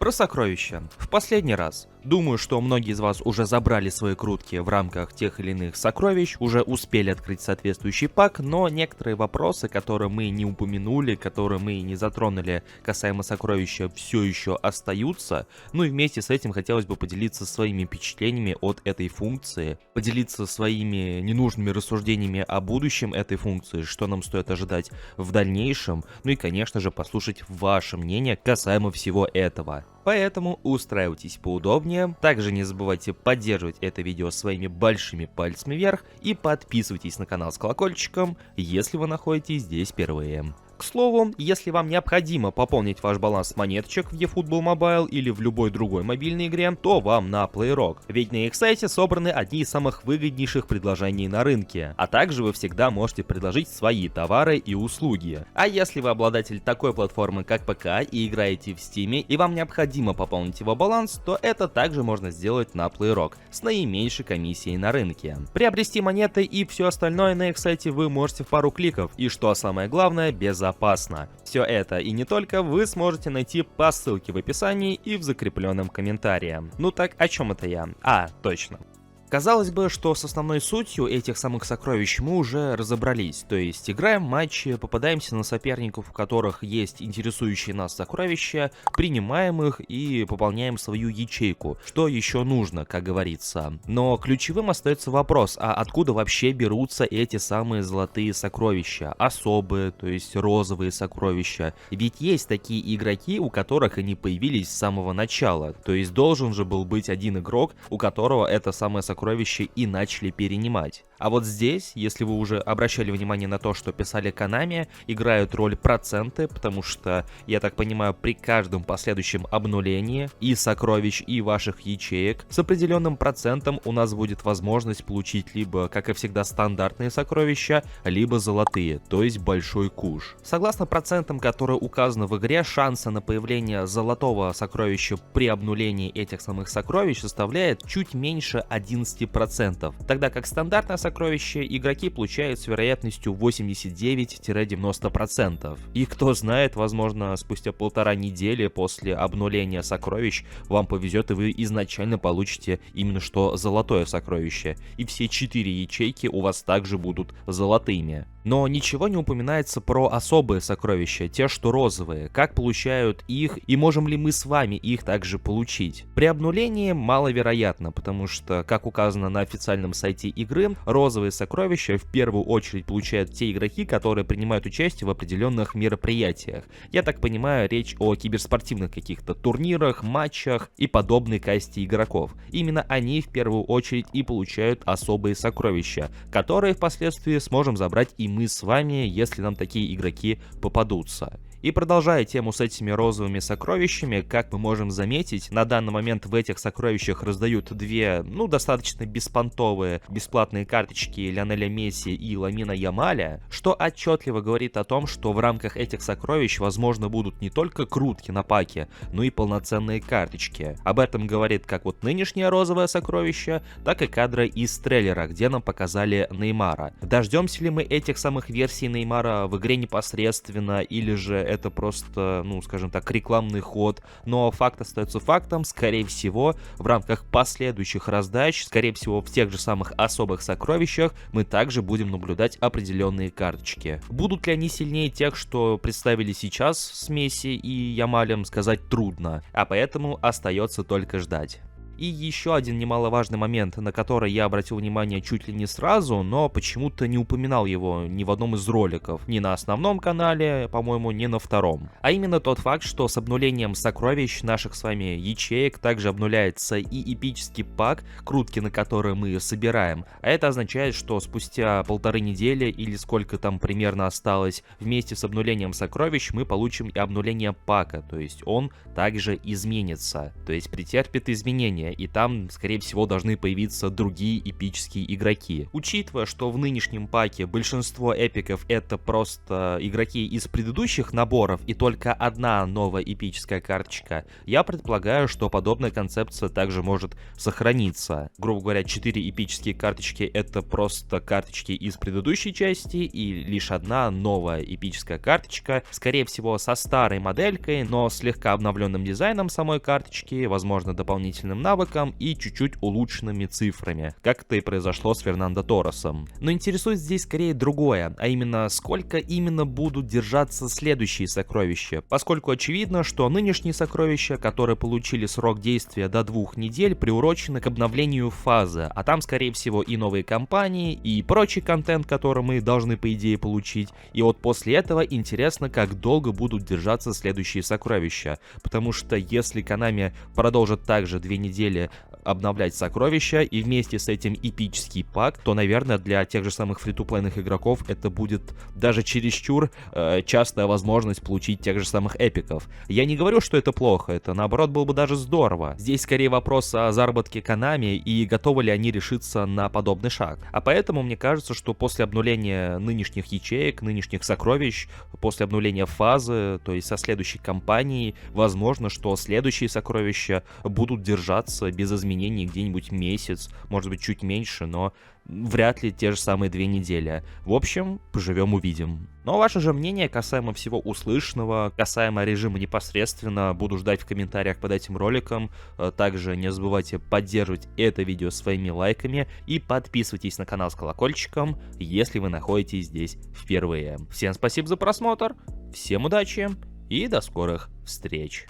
Про сокровища. В последний раз. Думаю, что многие из вас уже забрали свои крутки в рамках тех или иных сокровищ, уже успели открыть соответствующий пак, но некоторые вопросы, которые мы не упомянули, которые мы не затронули касаемо сокровища, все еще остаются. Ну и вместе с этим хотелось бы поделиться своими впечатлениями от этой функции, поделиться своими ненужными рассуждениями о будущем этой функции, что нам стоит ожидать в дальнейшем, ну и, конечно же, послушать ваше мнение касаемо всего этого. Поэтому устраивайтесь поудобнее, также не забывайте поддерживать это видео своими большими пальцами вверх и подписывайтесь на канал с колокольчиком, если вы находитесь здесь впервые. К слову, если вам необходимо пополнить ваш баланс монеточек в eFootball Mobile или в любой другой мобильной игре, то вам на PlayRock, ведь на их сайте собраны одни из самых выгоднейших предложений на рынке, а также вы всегда можете предложить свои товары и услуги. А если вы обладатель такой платформы как ПК и играете в Steam, и вам необходимо пополнить его баланс, то это также можно сделать на PlayRock с наименьшей комиссией на рынке. Приобрести монеты и все остальное на их сайте вы можете в пару кликов, и что самое главное, безопасно. Все это и не только вы сможете найти по ссылке в описании и в закрепленном комментарии. Ну так, о чем это я? Точно. Казалось бы, что с основной сутью этих самых сокровищ мы уже разобрались, то есть играем матчи, попадаемся на соперников, у которых есть интересующие нас сокровища, принимаем их и пополняем свою ячейку, что еще нужно, как говорится. Но ключевым остается вопрос, а откуда вообще берутся эти самые золотые сокровища, особые, то есть розовые сокровища, ведь есть такие игроки, у которых они появились с самого начала, то есть должен же был быть один игрок, у которого это самое сокровище и начали перенимать. А вот здесь, если вы уже обращали внимание на то, что писали Konami, играют роль проценты, потому что, я так понимаю, при каждом последующем обнулении и сокровищ, и ваших ячеек с определенным процентом у нас будет возможность получить либо, как и всегда, стандартные сокровища, либо золотые, то есть большой куш. Согласно процентам, которые указаны в игре, шансы на появление золотого сокровища при обнулении этих самых сокровищ составляет чуть меньше 11%, тогда как стандартное сокровище игроки получают с вероятностью 89-90%. И кто знает, возможно, спустя полтора недели после обнуления сокровищ вам повезет и вы изначально получите именно что золотое сокровище. И все 4 ячейки у вас также будут золотыми. Но ничего не упоминается про особые сокровища, те, что розовые, как получают их и можем ли мы с вами их также получить. При обнулении маловероятно, потому что, как указано на официальном сайте игры, розовые сокровища в первую очередь получают те игроки, которые принимают участие в определенных мероприятиях. Я так понимаю, речь о киберспортивных каких-то турнирах, матчах и подобной касте игроков. Именно они в первую очередь и получают особые сокровища, которые впоследствии сможем забрать и мы с вами, если нам такие игроки попадутся. И продолжая тему с этими розовыми сокровищами, как мы можем заметить, на данный момент в этих сокровищах раздают две, достаточно беспонтовые бесплатные карточки Лионеля Месси и Ламина Ямаля, что отчетливо говорит о том, что в рамках этих сокровищ возможно будут не только крутки на паке, но и полноценные карточки. Об этом говорит как вот нынешнее розовое сокровище, так и кадры из трейлера, где нам показали Неймара. Дождемся ли мы этих самых версий Неймара в игре непосредственно, или же это просто, скажем так, рекламный ход, но факт остается фактом, скорее всего, в рамках последующих раздач, скорее всего, в тех же самых особых сокровищах мы также будем наблюдать определенные карточки. Будут ли они сильнее тех, что представили сейчас с Месси и Ямалем, сказать трудно, а поэтому остается только ждать. И еще один немаловажный момент, на который я обратил внимание чуть ли не сразу, но почему-то не упоминал его ни в одном из роликов, ни на основном канале, по-моему, ни на втором. А именно тот факт, что с обнулением сокровищ наших с вами ячеек также обнуляется и эпический пак, крутки на которые мы собираем. А это означает, что спустя полторы недели или сколько там примерно осталось, вместе с обнулением сокровищ мы получим и обнуление пака, то есть он также изменится, то есть претерпит изменения. обновление, и там, скорее всего, должны появиться другие эпические игроки. Учитывая, что в нынешнем паке большинство эпиков это просто игроки из предыдущих наборов и только одна новая эпическая карточка, я предполагаю, что подобная концепция также может сохраниться. Грубо говоря, 4 эпические карточки это просто карточки из предыдущей части и лишь одна новая эпическая карточка, скорее всего со старой моделькой, но слегка обновленным дизайном самой карточки, возможно дополнительным навыком и чуть-чуть улучшенными цифрами, как это и произошло с Фернандо Торресом. Но интересует здесь скорее другое, а именно сколько именно будут держаться следующие сокровища, поскольку очевидно, что нынешние сокровища, которые получили срок действия до 2 недель, приурочены к обновлению фазы, а там скорее всего и новые кампании, и прочий контент, который мы должны по идее получить, и вот после этого интересно, как долго будут держаться следующие сокровища, потому что если Konami продолжит также 2 недели обновлять сокровища и вместе с этим эпический пак, то, наверное, для тех же самых фри-ту-плейных игроков это будет даже чересчур частая возможность получить тех же самых эпиков. Я не говорю, что это плохо, это наоборот было бы даже здорово. Здесь скорее вопрос о заработке Konami и готовы ли они решиться на подобный шаг. А поэтому мне кажется, что после обнуления нынешних ячеек, нынешних сокровищ, после обнуления фазы, то есть со следующей кампанией, возможно, что следующие сокровища будут держаться без изменений где-нибудь месяц, может быть чуть меньше, но вряд ли те же самые 2 недели. В общем, поживем увидим. Но ваше же мнение касаемо всего услышанного, касаемо режима непосредственно, буду ждать в комментариях под этим роликом. Также не забывайте поддерживать это видео своими лайками и подписывайтесь на канал с колокольчиком, если вы находитесь здесь впервые. Всем спасибо за просмотр, всем удачи и до скорых встреч.